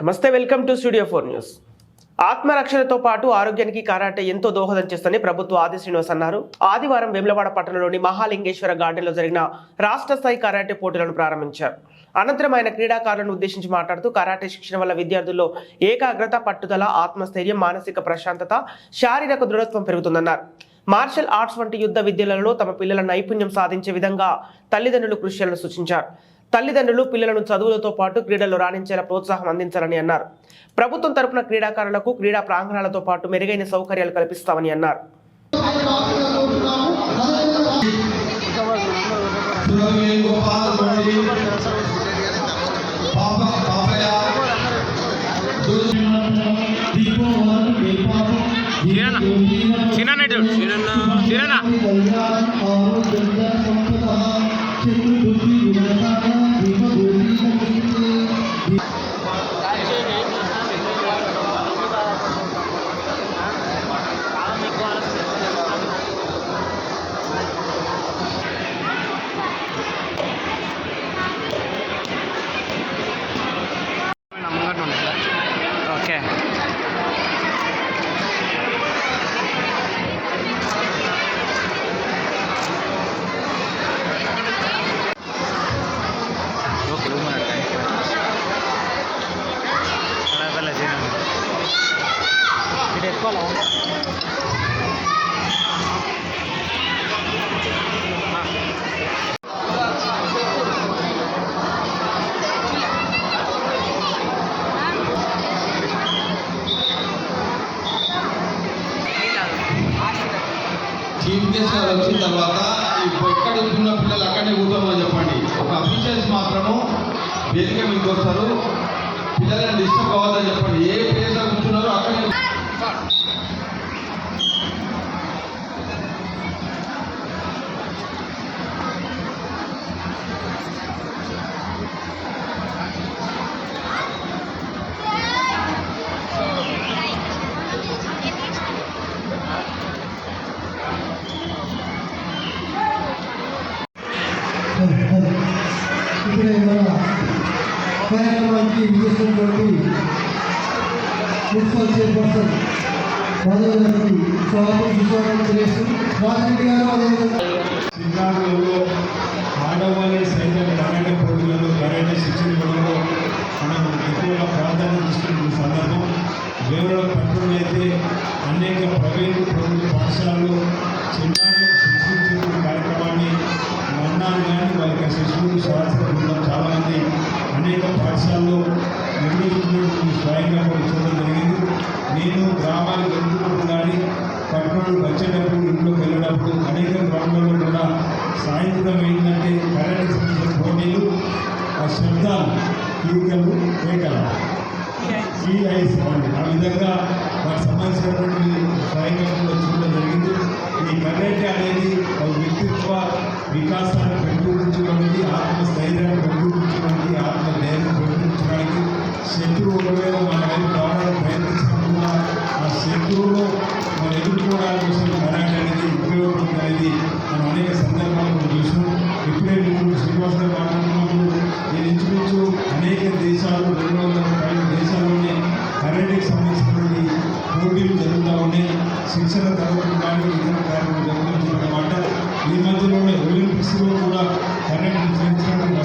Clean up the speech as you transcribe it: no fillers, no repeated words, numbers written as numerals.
నమస్తే, welcome to studio 4 news. ఆత్మరక్షణతో పాటు ఆరోగ్యానికి కరాటే ఎంతో దోహదం చేస్తుందని ప్రభుత్వ ఆది శ్రీనివాస్ అన్నారు. ఆదివారం వేములవాడ పట్టణంలోని మహాలింగేశ్వర గార్డెన్లో జరిగిన రాష్ట్ర స్థాయి కరాటే పోటీలను ప్రారంభించారు. అనంతరం ఆయన క్రీడాకారులను ఉద్దేశించి మాట్లాడుతూ కరాటే శిక్షణ వల్ల విద్యార్థుల్లో ఏకాగ్రత, పట్టుదల, ఆత్మస్థైర్యం, మానసిక ప్రశాంతత, శారీరక దృఢత్వం పెరుగుతుందన్నారు. మార్షల్ ఆర్ట్స్ వంటి యుద్ధ విద్యలలో తమ పిల్లల నైపుణ్యం సాధించే విధంగా తల్లిదండ్రులు కృషి చేయాలని సూచించారు. తల్లిదండ్రులు పిల్లలను చదువులతో పాటు క్రీడల్లో రాణించేలా ప్రోత్సాహం అందించాలని అన్నారు. ప్రభుత్వం తరపున క్రీడాకారులకు క్రీడా ప్రాంగణాలతో పాటు మెరుగైన సౌకర్యాలు కల్పిస్తామని అన్నారు. చీఫ్ గెస్ట్ గారు వచ్చిన తర్వాత ఎక్కడ ఉన్న పిల్లలు అక్కడనే కూర్చోమని చెప్పండి. ఒక అఫీషియల్స్ మాత్రము వేదిక మీకు వస్తారు. పిల్లలను డిస్టర్బ్ కావద్దని చెప్పండి. ఏ ప్లేస్లో కూర్చున్నారో అక్కడే ఇప్పుడే మన కార్యక్రమానికి విజేసినటువంటి మున్సిపల్ చైర్పర్సన్ రాజారెడ్డి గారికి స్వాగతం సుస్వాగతం తెలియజేస్తూ రాజరెడ్డి గారు అదేవిధంగా శ్రీకాకుళంలో ఆడవాళ్ళ సైతం కరాటే పోటీలలో కరాటే శిక్షణ ఇవ్వడంలో మనం ఎక్కువగా ప్రాధాన్యత తీసుకున్న సందర్భం. వేరే పట్టణంలో అయితే అనేక ప్రైవేటు ప్రభుత్వ పాఠశాలలు చిన్నారులకు శిక్షించే కార్యక్రమాన్ని అన్నాను కానీ వాళ్ళకి శిశువులు శాస్త్ర బృందం చాలామంది అనేక పాఠశాలలో నిర్వహిస్తున్నటువంటి స్వయంగా కూడా చూడడం జరిగింది. నేను గ్రామాలకు వెళ్తున్నప్పుడు కానీ పట్టణాలు వచ్చేటప్పుడు ఇంట్లోకి వెళ్ళినప్పుడు అనేక గ్రామాల్లో కూడా సాయంత్రం ఏంటంటే కరెంట్ సంబంధించిన పోటీలు, ఆ శబ్దాలు, కీకలు, కేకలు, ఈఐస్ ఆ విధంగా వాటికి సంబంధించినటువంటి స్వయంగా కూడా చూడడం జరిగింది. ఈ కరాటే అనేది ఒక వ్యక్తిత్వ వికాసాన్ని పెంపొందించడానికి, ఆత్మస్థైర్యాన్ని పెంపొందించడానికి, ఆత్మధైర్యం పెంపొందించడానికి, శత్రువు ఒకవేళ మన వైపు రావడానికి ప్రయత్నించినప్పుడు ఆ శత్రువులో మనం ఎదుర్కోవడానికి కోసం కరాటే అనేది ఉపయోగపడుతుంది అనేది మనం అనేక సందర్భాలను చూసినాం. ఇప్పుడే శ్రీనివాస్ గారు మాట్లాడుతున్నప్పుడు నేను ఇంచుమించు అనేక దేశాలు 250 దేశాల్లోనే కరాటేకి సంబంధించినటువంటి పోటీలు జరుగుతూ ఉన్నాయి. శిక్షణ తరగతులు కానీ ఇతర కార్యక్రమాలు జరుగుతుందన్నమాట. ఈ మధ్యలోనే ఒలింపిక్స్లో కూడా కరాటే సంబంధించినటువంటి